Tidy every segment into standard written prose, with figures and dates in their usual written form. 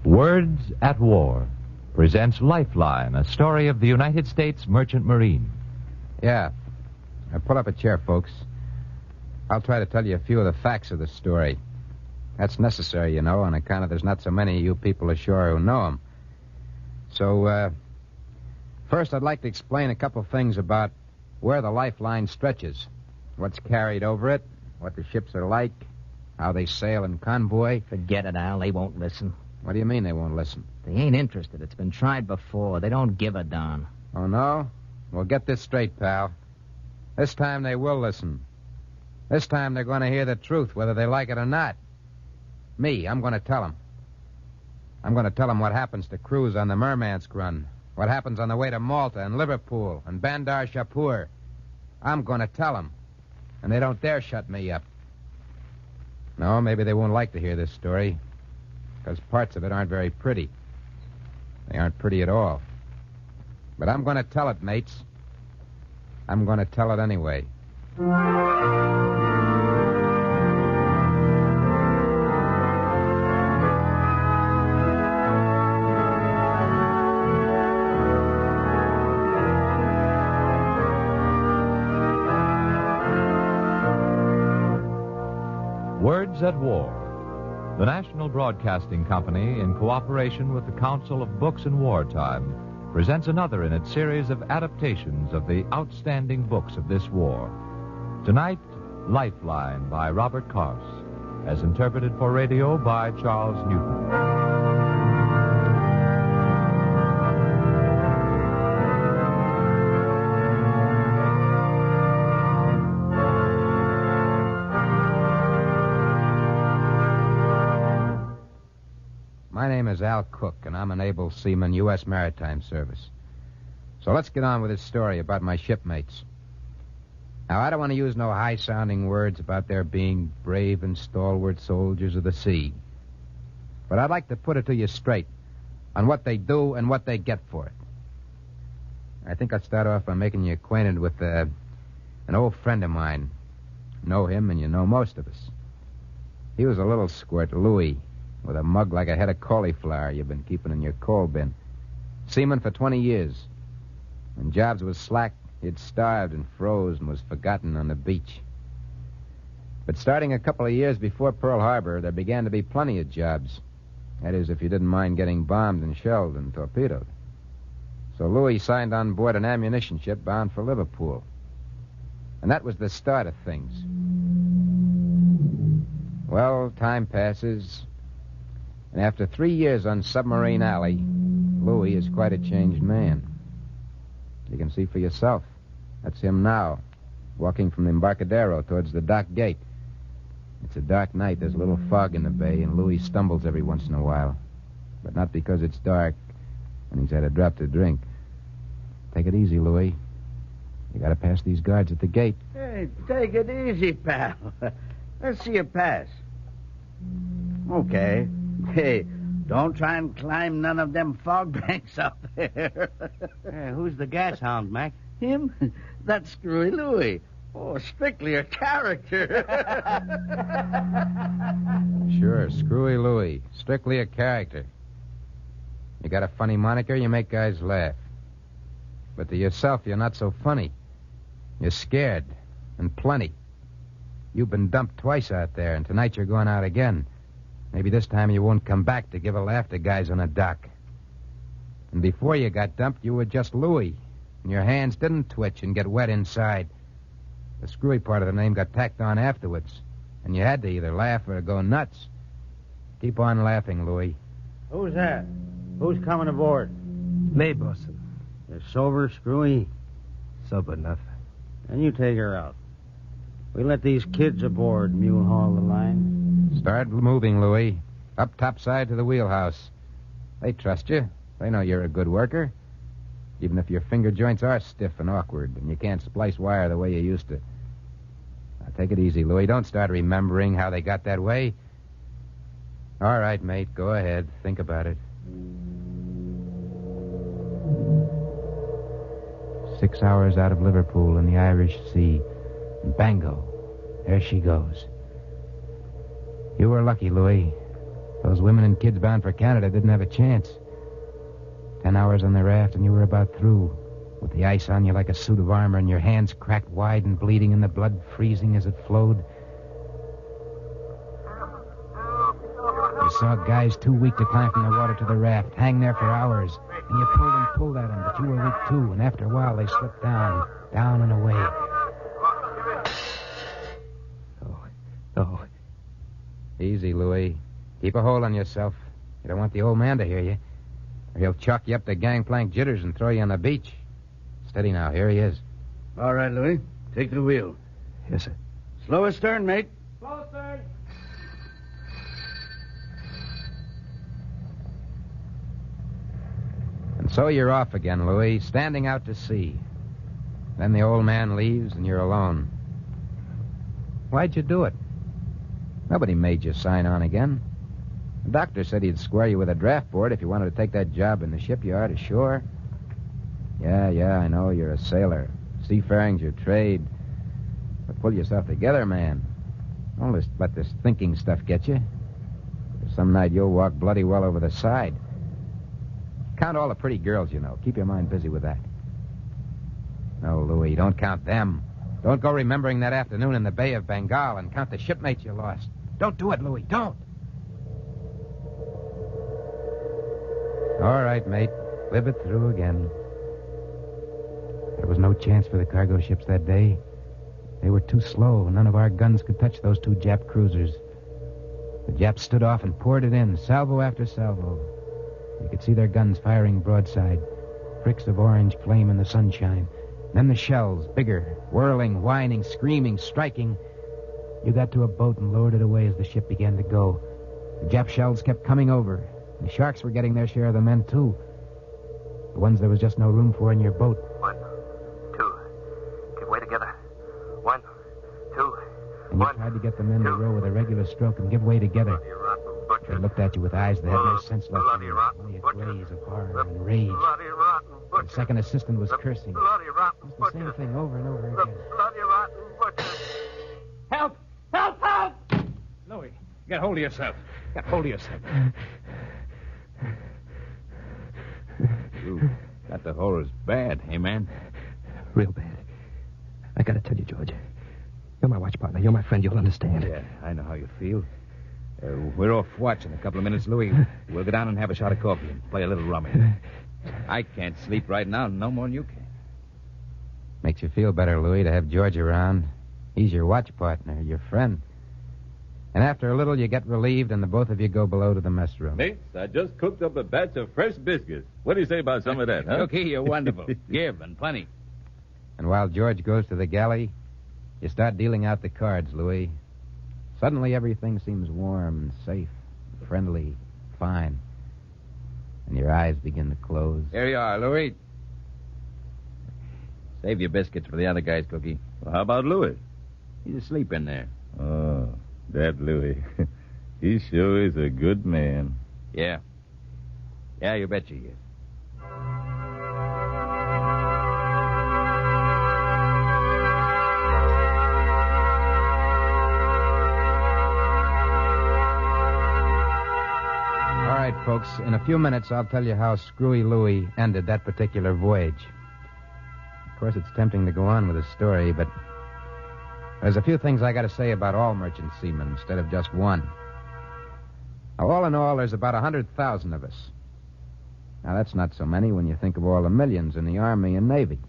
Words at War presents Lifeline, a story of the United States Merchant Marine. Yeah. Now pull up a chair, folks. I'll try to tell you a few of the facts of the story. That's necessary, you know, on account of there's not so many of you people ashore who know them. So, first I'd like to explain a couple things about where the Lifeline stretches, what's carried over it, what the ships are like, how they sail in convoy. Forget it, Al. They won't listen. What do you mean they won't listen? They ain't interested. It's been tried before. They don't give a darn. Oh, no? Well, get this straight, pal. This time they will listen. This time they're going to hear the truth, whether they like it or not. Me, I'm going to tell them. I'm going to tell them what happens to crews on the Murmansk run, what happens on the way to Malta and Liverpool and Bandar Shapur. I'm going to tell them. And they don't dare shut me up. No, maybe they won't like to hear this story, because parts of it aren't very pretty. They aren't pretty at all. But I'm going to tell it, mates. I'm going to tell it anyway. Words at War. The National Broadcasting Company, in cooperation with the Council of Books in Wartime, presents another in its series of adaptations of the outstanding books of this war. Tonight, Lifeline by Robert Carse, as interpreted for radio by Charles Newton. My name is Al Cook, and I'm an able seaman, U.S. Maritime Service. So let's get on with this story about my shipmates. Now, I don't want to use no high-sounding words about their being brave and stalwart soldiers of the sea. But I'd like to put it to you straight on what they do and what they get for it. I think I'll start off by making you acquainted with an old friend of mine. You know him, and you know most of us. He was a little squirt, Louis, with a mug like a head of cauliflower you've been keeping in your coal bin. Seaman for 20 years. When jobs was slack, he'd starved and froze and was forgotten on the beach. But starting a couple of years before Pearl Harbor, there began to be plenty of jobs. That is, if you didn't mind getting bombed and shelled and torpedoed. So Louis signed on board an ammunition ship bound for Liverpool. And that was the start of things. Well, time passes. And after 3 years on Submarine Alley, Louis is quite a changed man. You can see for yourself. That's him now, walking from the Embarcadero towards the dock gate. It's a dark night. There's a little fog in the bay, and Louis stumbles every once in a while. But not because it's dark and he's had a drop to drink. Take it easy, Louis. You got to pass these guards at the gate. Hey, take it easy, pal. Let's see you pass. Okay. Hey, don't try and climb none of them fog banks up there. Hey, who's the gas hound, Mac? Him? That's Screwy Louie. Oh, strictly a character. Sure, Screwy Louie. Strictly a character. You got a funny moniker, you make guys laugh. But to yourself, you're not so funny. You're scared, and plenty. You've been dumped twice out there, and tonight you're going out again. Maybe this time you won't come back to give a laugh to guys on the dock. And before you got dumped, you were just Louis, and your hands didn't twitch and get wet inside. The screwy part of the name got tacked on afterwards, and you had to either laugh or go nuts. Keep on laughing, Louis. Who's that? Who's coming aboard? Me, bosun. You're sober, Screwy? Sober enough. And you take her out. We let these kids aboard mule haul the line. Start moving, Louis. Up topside to the wheelhouse. They trust you. They know you're a good worker. Even if your finger joints are stiff and awkward and you can't splice wire the way you used to. Now, take it easy, Louis. Don't start remembering how they got that way. All right, mate. Go ahead. Think about it. 6 hours out of Liverpool in the Irish Sea. And bango. There she goes. You were lucky, Louis. Those women and kids bound for Canada didn't have a chance. 10 hours on the raft and you were about through, with the ice on you like a suit of armor and your hands cracked wide and bleeding and the blood freezing as it flowed. You saw guys too weak to climb from the water to the raft, hang there for hours, and you pulled at them, but you were weak too, and after a while they slipped down and away. Oh. Easy, Louis. Keep a hold on yourself. You don't want the old man to hear you, or he'll chalk you up to gangplank jitters and throw you on the beach. Steady now. Here he is. All right, Louis. Take the wheel. Yes, sir. Slow astern, mate. Slow astern. And so you're off again, Louis, standing out to sea. Then the old man leaves and you're alone. Why'd you do it? Nobody made you sign on again. The doctor said he'd square you with a draft board if you wanted to take that job in the shipyard ashore. Yeah, I know you're a sailor. Seafaring's your trade. But pull yourself together, man. Don't just let this thinking stuff get you. Some night you'll walk bloody well over the side. Count all the pretty girls you know. Keep your mind busy with that. No, Louis, don't count them. Don't go remembering that afternoon in the Bay of Bengal and count the shipmates you lost. Don't do it, Louis. Don't. All right, mate. Live it through again. There was no chance for the cargo ships that day. They were too slow. None of our guns could touch those two Jap cruisers. The Japs stood off and poured it in, salvo after salvo. You could see their guns firing broadside, pricks of orange flame in the sunshine. Then the shells, bigger, whirling, whining, screaming, striking. You got to a boat and lowered it away as the ship began to go. The Jap shells kept coming over. The sharks were getting their share of the men, too. The ones there was just no room for in your boat. 1, 2. Give way together. 1, 2. And you tried to get the men to row with a regular stroke and give way together. Bloody rotten butcher. They looked at you with eyes that had no sense left in Bloody them. rotten Only a butcher. glaze of horror and rage. Bloody rotten butcher. The second assistant was The cursing. Bloody rotten It's the same butcher. thing over and over The again. bloody rotten butcher. Help! Help! Help! Louis, get hold of yourself. Get hold of yourself. You got the horrors bad, hey, man? Real bad. I gotta tell you, George. You're my watch partner. You're my friend. You'll understand. Yeah, I know how you feel. We're off watch in a couple of minutes, Louis. We'll go down and have a shot of coffee and play a little rummy. I can't sleep right now no more than you can. Makes you feel better, Louis, to have George around. He's your watch partner, your friend. And after a little, you get relieved, and the both of you go below to the mess room. Mates, I just cooked up a batch of fresh biscuits. What do you say about some of that, huh? Cookie, you're wonderful. Give, and plenty. And while George goes to the galley, you start dealing out the cards, Louis. Suddenly, everything seems warm and safe, friendly, fine. And your eyes begin to close. Here you are, Louis. Save your biscuits for the other guys, Cookie. Well, how about Louis? He's asleep in there. Oh, that Louis. He sure is a good man. Yeah. Yeah, you bet you is. All right, folks, in a few minutes, I'll tell you how Screwy Louie ended that particular voyage. Of course, it's tempting to go on with the story, but there's a few things I got to say about all merchant seamen instead of just one. Now, all in all, there's about 100,000 of us. Now, that's not so many when you think of all the millions in the Army and Navy.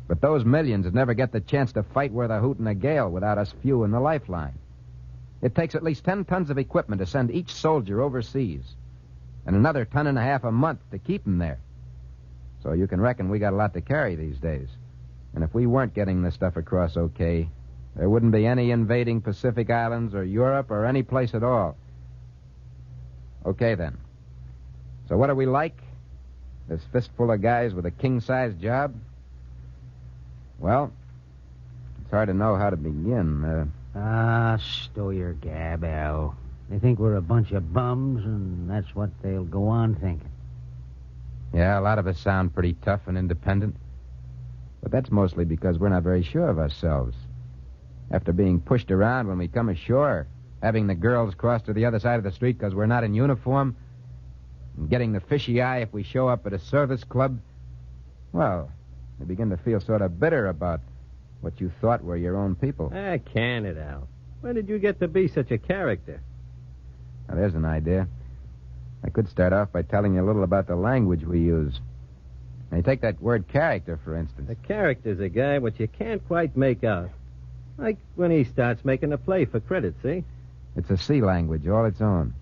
But those millions would never get the chance to fight worth a hoot and a gale without us few in the Lifeline. It takes at least 10 tons of equipment to send each soldier overseas, and another 1.5 tons a month to keep them there. So you can reckon we got a lot to carry these days. And if we weren't getting this stuff across okay, there wouldn't be any invading Pacific Islands or Europe or any place at all. Okay, then. So what are we like? This fistful of guys with a king-size job? Well, it's hard to know how to begin. Stow your gab, Al. They think we're a bunch of bums, and that's what they'll go on thinking. Yeah, a lot of us sound pretty tough and independent. But that's mostly because we're not very sure of ourselves. After being pushed around when we come ashore, having the girls cross to the other side of the street because we're not in uniform, and getting the fishy eye if we show up at a service club, well, you begin to feel sort of bitter about what you thought were your own people. Can it, Al? When did you get to be such a character? Now, there's an idea. I could start off by telling you a little about the language we use. Now, you take that word character, for instance. A character's a guy what you can't quite make out. Like when he starts making a play for credit, see? It's a sea language, all its own.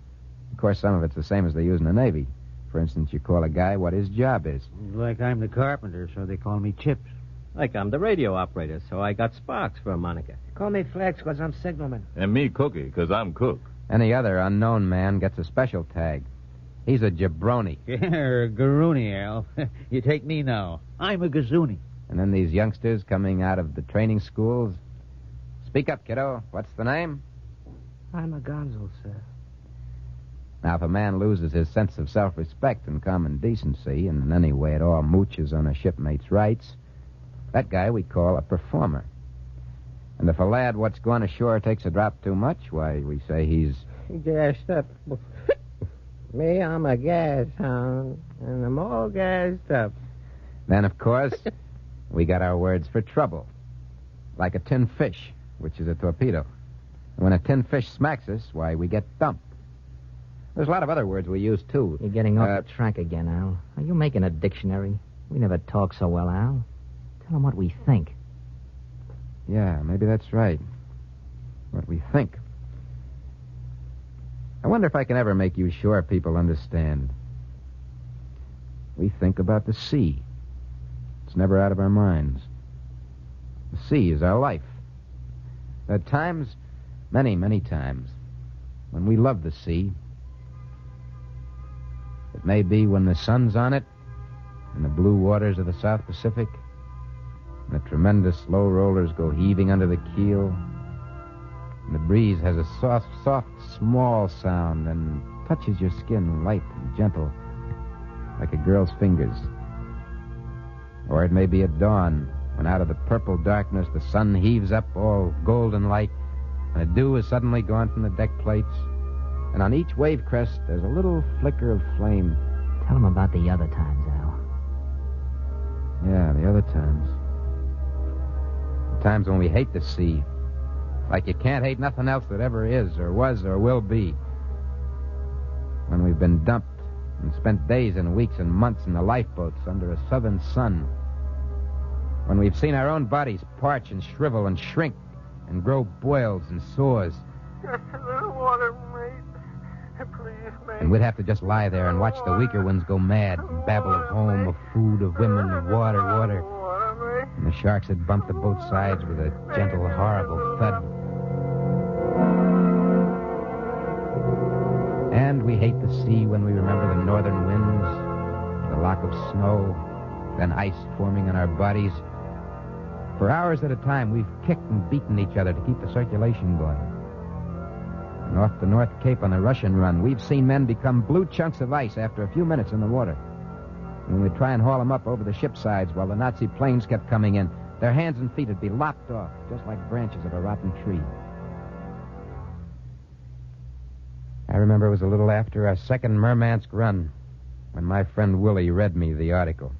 Of course, some of it's the same as they use in the Navy. For instance, you call a guy what his job is. Like I'm the carpenter, so they call me Chips. Like I'm the radio operator, so I got Sparks for a moniker. Call me Flex, because I'm signalman. And me Cookie, 'cause I'm cook. Any other unknown man gets a special tag. He's a jabroni. You're a Garoony, Al. You take me now. I'm a Gazoony. And then these youngsters coming out of the training schools. Speak up, kiddo. What's the name? I'm a gonzo, sir. Now, if a man loses his sense of self-respect and common decency, and in any way at all mooches on a shipmate's rights, that guy we call a performer. And if a lad what's gone ashore takes a drop too much, why, we say he's... Gassed up. Me, I'm a gas hound, and I'm all gassed up. Then, of course, we got our words for trouble. Like a tin fish, which is a torpedo. And when a tin fish smacks us, why, we get dumped. There's a lot of other words we use, too. You're getting off the track again, Al. Are you making a dictionary? We never talk so well, Al. Tell them what we think. Yeah, maybe that's right. What we think. I wonder if I can ever make you sure people understand. We think about the sea. It's never out of our minds. The sea is our life. There are times, many, many times, when we love the sea. It may be when the sun's on it, in the blue waters of the South Pacific, and the tremendous slow rollers go heaving under the keel, and the breeze has a soft, small sound and touches your skin light and gentle, like a girl's fingers. Or it may be at dawn, when out of the purple darkness the sun heaves up all golden light, and the dew is suddenly gone from the deck plates, and on each wave crest there's a little flicker of flame. Tell them about the other times, Al. Yeah, the other times. The times when we hate the sea. Like you can't hate nothing else that ever is, or was, or will be. When we've been dumped and spent days and weeks and months in the lifeboats under a southern sun. When we've seen our own bodies parch and shrivel and shrink and grow boils and sores. Just a little water, mate. Please, mate. And we'd have to just lie there and watch the weaker ones go mad and babble of home, of food, of women, of water. And the sharks had bumped the both sides with a gentle, horrible thud. And we hate the sea when we remember the northern winds, the lock of snow, then ice forming on our bodies. For hours at a time, we've kicked and beaten each other to keep the circulation going. And off the North Cape on the Russian run, we've seen men become blue chunks of ice after a few minutes in the water. When we'd try and haul them up over the ship sides while the Nazi planes kept coming in, their hands and feet would be lopped off, just like branches of a rotten tree. I remember it was a little after our second Murmansk run when my friend Willie read me the article.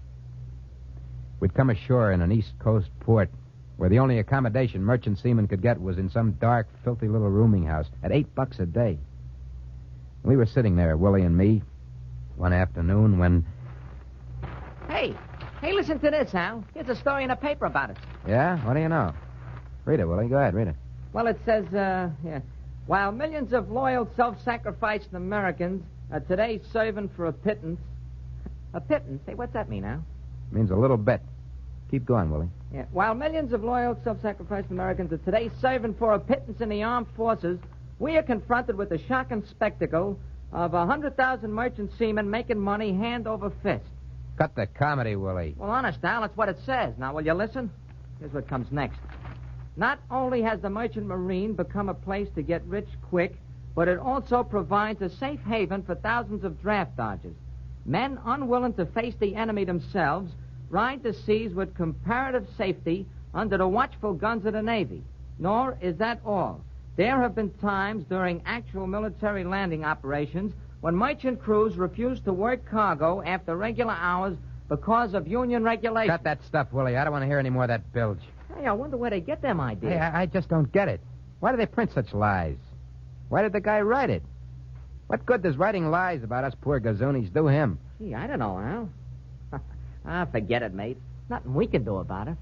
We'd come ashore in an East Coast port where the only accommodation merchant seamen could get was in some dark, filthy little rooming house at $8 a day. We were sitting there, Willie and me, one afternoon when... Hey, listen to this, Al. Here's a story in a paper about it. Yeah? What do you know? Read it, Willie. Go ahead, read it. Well, it says, while millions of loyal, self-sacrificing Americans are today serving for a pittance. A pittance? Hey, what's that mean, Al? It means a little bit. Keep going, Willie. Yeah. While millions of loyal, self-sacrificing Americans are today serving for a pittance in the armed forces, we are confronted with the shocking spectacle of 100,000 merchant seamen making money hand over fist. Cut the comedy, Willie. Well, honest, Al, that's what it says. Now, will you listen? Here's what comes next. Not only has the merchant marine become a place to get rich quick, but it also provides a safe haven for thousands of draft dodgers. Men unwilling to face the enemy themselves ride the seas with comparative safety under the watchful guns of the Navy. Nor is that all. There have been times during actual military landing operations when merchant crews refused to work cargo after regular hours because of union regulations. Cut that stuff, Willie. I don't want to hear any more of that bilge. Hey, I wonder where they get them ideas. Hey, I just don't get it. Why do they print such lies? Why did the guy write it? What good does writing lies about us poor gazoonies do him? Gee, I don't know, Al. Forget it, mate. Nothing we can do about it.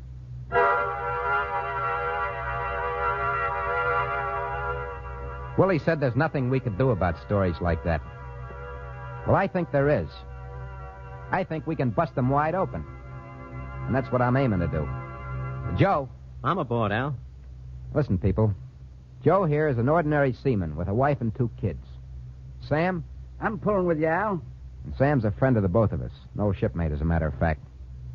Willie said there's nothing we could do about stories like that. Well, I think there is. I think we can bust them wide open. And that's what I'm aiming to do. Joe. I'm aboard, Al. Listen, people. Joe here is an ordinary seaman with a wife and 2 kids. Sam? I'm pulling with you, Al. And Sam's a friend of the both of us. An old shipmate, as a matter of fact.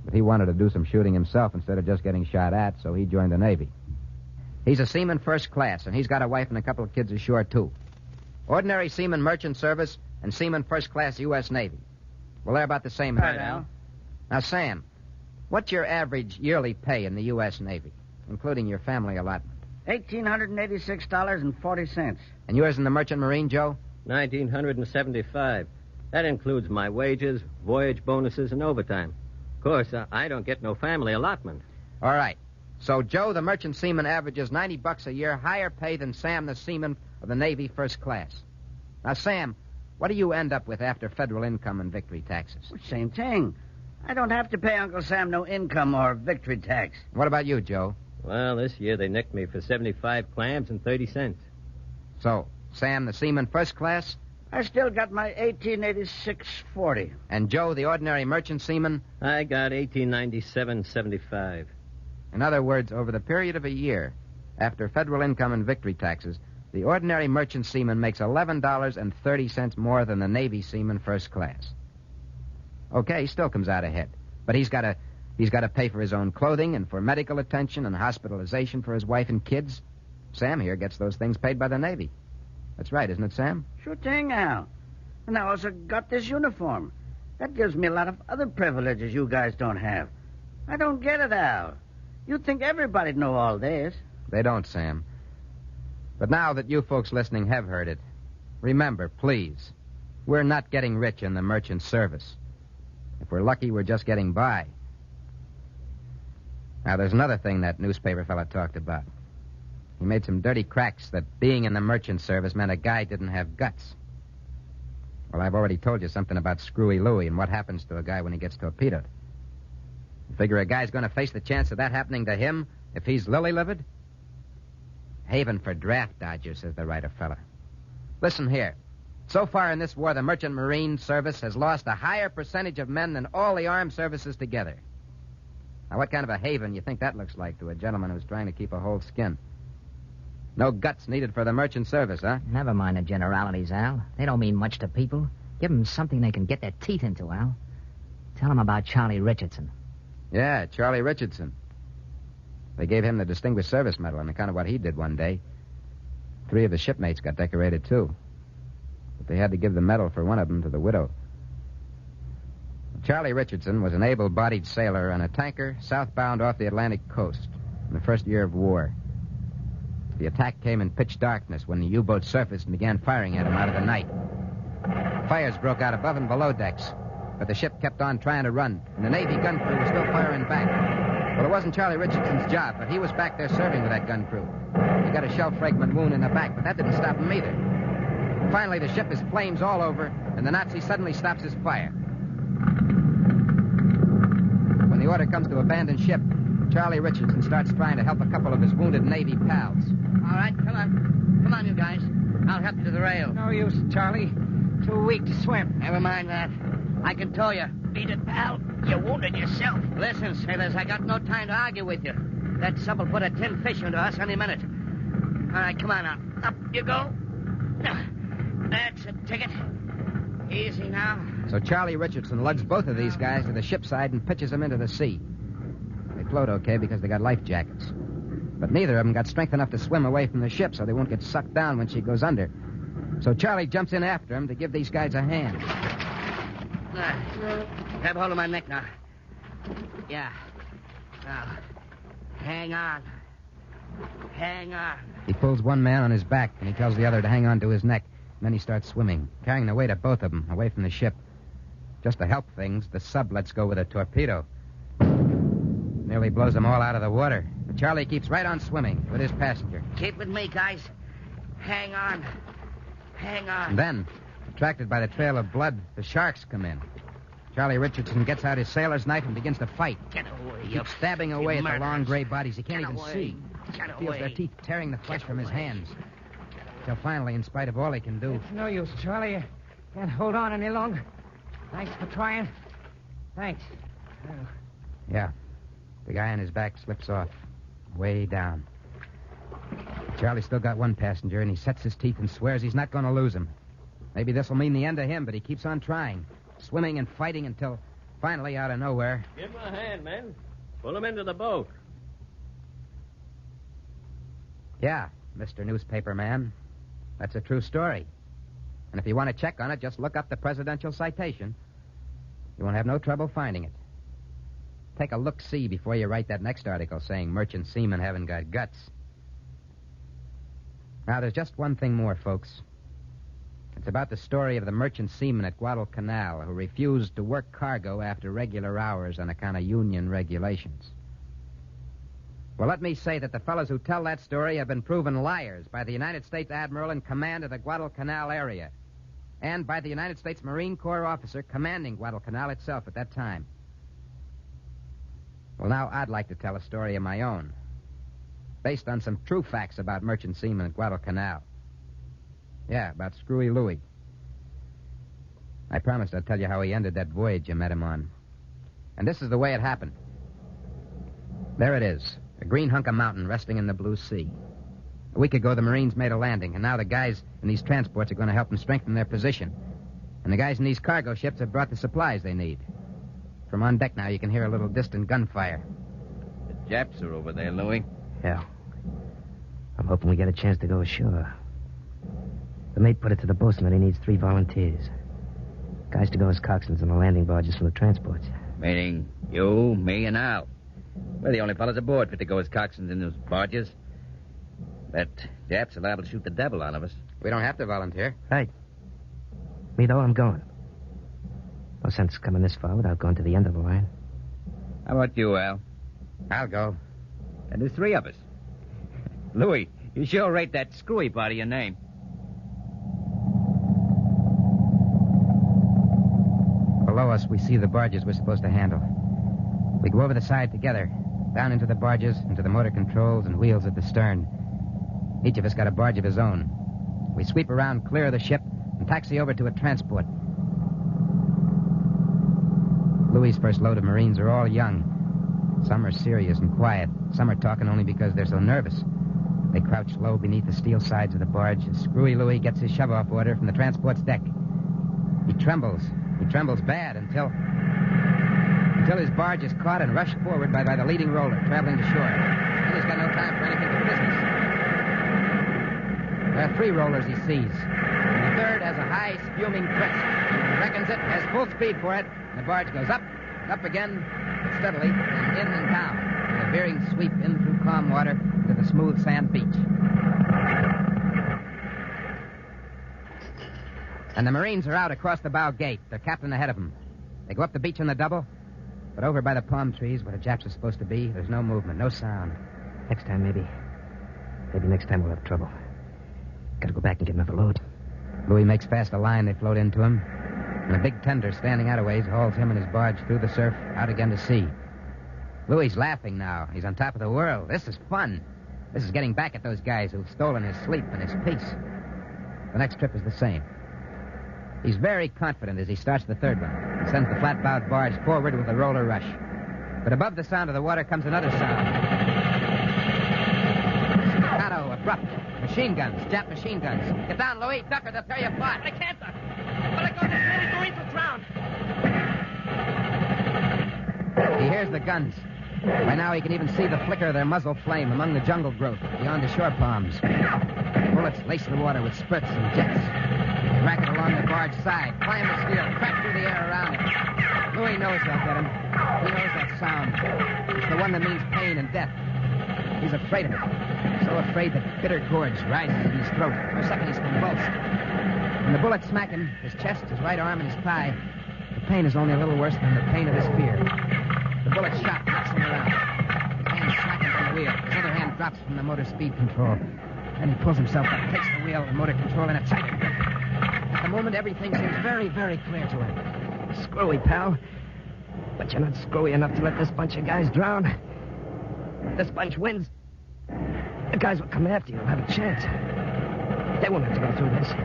But he wanted to do some shooting himself instead of just getting shot at, so he joined the Navy. He's a seaman first class, and he's got a wife and a couple of kids ashore, too. Ordinary seaman merchant service and seaman first class U.S. Navy. Well, they're about the same. Right, Al. Now, Sam, what's your average yearly pay in the U.S. Navy, including your family allotment? $1,886.40. And yours in the Merchant Marine, Joe? $1,975. That includes my wages, voyage bonuses, and overtime. Of course, I don't get no family allotment. All right. So Joe, the merchant seaman, averages $90 a year, higher pay than Sam, the seaman of the Navy first class. Now, Sam, what do you end up with after federal income and victory taxes? Same thing. I don't have to pay Uncle Sam no income or victory tax. What about you, Joe? Well, this year they nicked me for 75 clams and 30 cents. So, Sam, the seaman first class? I still got my $1,886.40. And Joe, the ordinary merchant seaman? I got $1,897.75. In other words, over the period of a year, after federal income and victory taxes, the ordinary merchant seaman makes $11.30 more than the Navy seaman first class. Okay, he still comes out ahead. But he's got to pay for his own clothing and for medical attention and hospitalization for his wife and kids. Sam here gets those things paid by the Navy. That's right, isn't it, Sam? Sure thing, Al. And I also got this uniform. That gives me a lot of other privileges you guys don't have. I don't get it, Al. You'd think everybody'd know all this. They don't, Sam. But now that you folks listening have heard it, remember, please, we're not getting rich in the merchant service. If we're lucky, we're just getting by. Now, there's another thing that newspaper fella talked about. He made some dirty cracks that being in the merchant service meant a guy didn't have guts. Well, I've already told you something about Screwy Louie and what happens to a guy when he gets torpedoed. You figure a guy's going to face the chance of that happening to him if he's lily-livered? Haven for draft dodgers, says the writer fella. Listen here. So far in this war, the Merchant Marine Service has lost a higher percentage of men than all the armed services together. Now, what kind of a haven you think that looks like to a gentleman who's trying to keep a whole skin? No guts needed for the merchant service, huh? Never mind the generalities, Al. They don't mean much to people. Give them something they can get their teeth into, Al. Tell them about Charlie Richardson. Yeah, Charlie Richardson. They gave him the Distinguished Service Medal on account of what he did one day. 3 of his shipmates got decorated, too. But they had to give the medal for one of them to the widow. Charlie Richardson was an able-bodied sailor on a tanker southbound off the Atlantic coast in the first year of war. The attack came in pitch darkness when the U-boat surfaced and began firing at him out of the night. Fires broke out above and below decks, but the ship kept on trying to run, and the Navy gun crew was still firing back. Well, it wasn't Charlie Richardson's job, but he was back there serving with that gun crew. He got a shell fragment wound in the back, but that didn't stop him either. Finally, the ship is flames all over, and the Nazi suddenly stops his fire. When the order comes to abandon ship, Charlie Richardson starts trying to help a couple of his wounded Navy pals. All right, come on. Come on, you guys. I'll help you to the rail. No use, Charlie. Too weak to swim. Never mind that. I can tow you. Beat it, pal. You wounded yourself. Listen, sailors, I got no time to argue with you. That sub will put a 10 fish into us any minute. All right, come on now. Up you go. That's a ticket. Easy now. So Charlie Richardson lugs both of these guys to the ship's side and pitches them into the sea. They float okay because they got life jackets. But neither of them got strength enough to swim away from the ship so they won't get sucked down when she goes under. So Charlie jumps in after him to give these guys a hand. Grab hold of my neck now. Yeah. Now, hang on. Hang on. He pulls one man on his back, and he tells the other to hang on to his neck. And then he starts swimming, carrying the weight of both of them away from the ship. Just to help things, the sub lets go with a torpedo. Nearly blows them all out of the water. But Charlie keeps right on swimming with his passenger. Keep with me, guys. Hang on. Hang on. And then, attracted by the trail of blood, the sharks come in. Charlie Richardson gets out his sailor's knife and begins to fight. Get away. He keeps stabbing away at the long gray bodies. He can't Get even away. see. Get He feels away. their teeth tearing the flesh from his hands. Till finally, in spite of all he can do... It's no use, Charlie. You can't hold on any longer. Thanks for trying. Thanks. Yeah. The guy on his back slips off. Way down. Charlie's still got one passenger, and he sets his teeth and swears he's not going to lose him. Maybe this will mean the end of him, but he keeps on trying. Swimming and fighting until, finally, out of nowhere... Give him a hand, men. Pull him into the boat. Yeah, Mr. Newspaper Man. That's a true story. And if you want to check on it, just look up the presidential citation. You won't have no trouble finding it. Take a look-see before you write that next article saying merchant seamen haven't got guts. Now, there's just one thing more, folks. It's about the story of the merchant seaman at Guadalcanal who refused to work cargo after regular hours on account of union regulations. Well, let me say that the fellows who tell that story have been proven liars by the United States Admiral in command of the Guadalcanal area and by the United States Marine Corps officer commanding Guadalcanal itself at that time. Well, now I'd like to tell a story of my own, based on some true facts about merchant seamen at Guadalcanal. Yeah, about Screwy Louie. I promised I'd tell you how he ended that voyage you met him on. And this is the way it happened. There it is, a green hunk of mountain resting in the blue sea. A week ago, the Marines made a landing, and now the guys in these transports are going to help them strengthen their position. And the guys in these cargo ships have brought the supplies they need. From on deck now, you can hear a little distant gunfire. The Japs are over there, Louie. Yeah. I'm hoping we get a chance to go ashore. The mate put it to the bosun that he needs 3 volunteers. Guys to go as coxswains on the landing barges from the transports. Meaning you, me, and Al. We're the only fellas aboard fit to go as coxswains in those barges. That Japs are liable to shoot the devil out of us. We don't have to volunteer. Hey. Me, though, I'm going. No sense coming this far without going to the end of the line. How about you, Al? I'll go. And there's 3 of us. Louie, you sure rate that screwy part of your name. Below us, we see the barges we're supposed to handle. We go over the side together, down into the barges, into the motor controls and wheels at the stern. Each of us got a barge of his own. We sweep around clear of the ship and taxi over to a transport. Louie's first load of Marines are all young. Some are serious and quiet. Some are talking only because they're so nervous. They crouch low beneath the steel sides of the barge as Screwy Louie gets his shove-off order from the transport's deck. He trembles. He trembles bad until his barge is caught and rushed forward by the leading roller, traveling to shore. Then he's got no time for anything but business. There are 3 rollers he sees. And the third has a high, spuming crest. He reckons it, has full speed for it, and the barge goes up again, but steadily, and in and down, with a veering sweep in through calm water to the smooth sand beach. And the Marines are out across the bow gate, their captain ahead of them. They go up the beach on the double, but over by the palm trees where the Japs are supposed to be, there's no movement, no sound. Next time, maybe. Maybe next time we'll have trouble. Gotta go back and get another load. Louis makes fast a line they float into him, and a big tender standing out a ways hauls him and his barge through the surf out again to sea. Louis's laughing now. He's on top of the world. This is fun. This is getting back at those guys who've stolen his sleep and his peace. The next trip is the same. He's very confident as he starts the third one and sends the flat-bowed barge forward with a roller rush. But above the sound of the water comes another sound. Staccato, abrupt. Machine guns, Jap machine guns. Get down, Louis. Duck or they'll tear you apart. I can't duck. But I got this going to drown. He hears the guns. By now he can even see the flicker of their muzzle flame among the jungle growth beyond the shore palms. Bullets lace the water with spurts and jets. They racket along the barge side, climb the steel, crack through the air around him. Louis knows they'll get him. He knows that sound. It's the one that means pain and death. He He's afraid of it. So afraid that bitter gorge rises in his throat. For a second, he's convulsed. When the bullet smacked him, his chest, his right arm, and his thigh, the pain is only a little worse than the pain of his fear. The bullet shot, knocks him around. His hand slackens on the wheel. His other hand drops from the motor speed control. Then he pulls himself up, takes the wheel and motor control in a tighter grip. At the moment, everything seems very, very clear to him. Screwy, pal. But you're not screwy enough to let this bunch of guys drown. If this bunch wins, the guys will come after you and have a chance. They won't have to go through this. He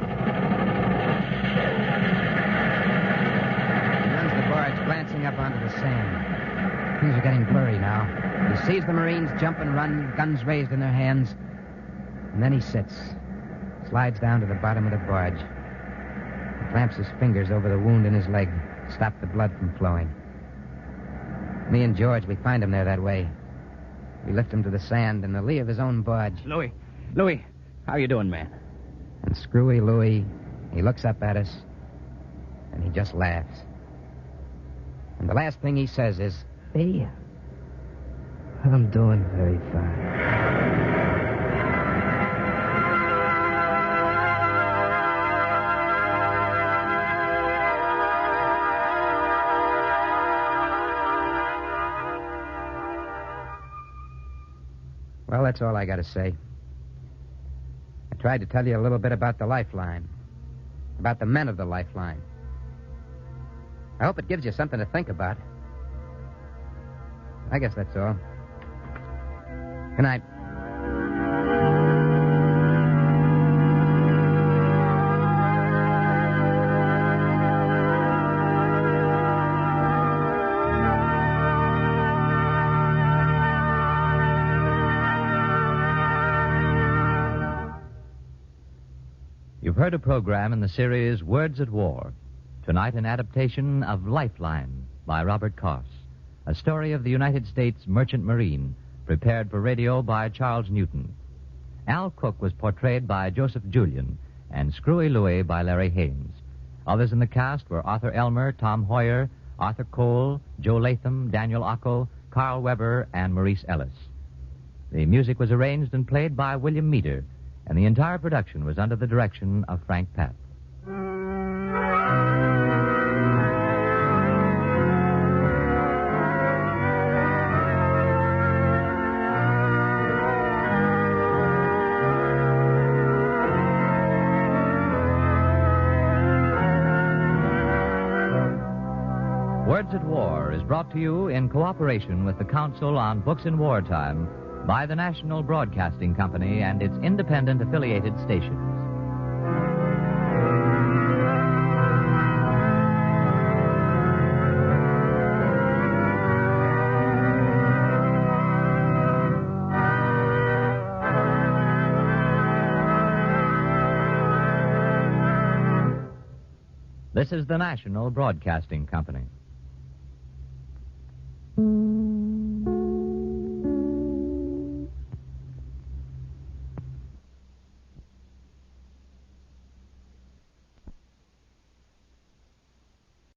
runs the barge, glancing up onto the sand. Things are getting blurry now. He sees the Marines jump and run, guns raised in their hands. And then he sits, slides down to the bottom of the barge. He clamps his fingers over the wound in his leg, stop the blood from flowing. Me and George, we find him there that way. We lift him to the sand in the lee of his own barge. Louis, how you doing, man? And Screwy Louis, he looks up at us, and he just laughs. And the last thing he says is, Me? I'm doing very fine. Well, that's all I got to say. I tried to tell you a little bit about the Lifeline, about the men of the Lifeline. I hope it gives you something to think about. I guess that's all. Good night. You've heard a program in the series Words at War. Tonight, an adaptation of Lifeline by Robert Koss, a story of the United States Merchant Marine, prepared for radio by Charles Newton. Al Cook was portrayed by Joseph Julian, and Screwy Louis by Larry Haynes. Others in the cast were Arthur Elmer, Tom Hoyer, Arthur Cole, Joe Latham, Daniel Ocko, Carl Weber, and Maurice Ellis. The music was arranged and played by William Meader, and the entire production was under the direction of Frank Papp. Words at War is brought to you in cooperation with the Council on Books in Wartime by the National Broadcasting Company and its independent affiliated stations. This is the National Broadcasting Company.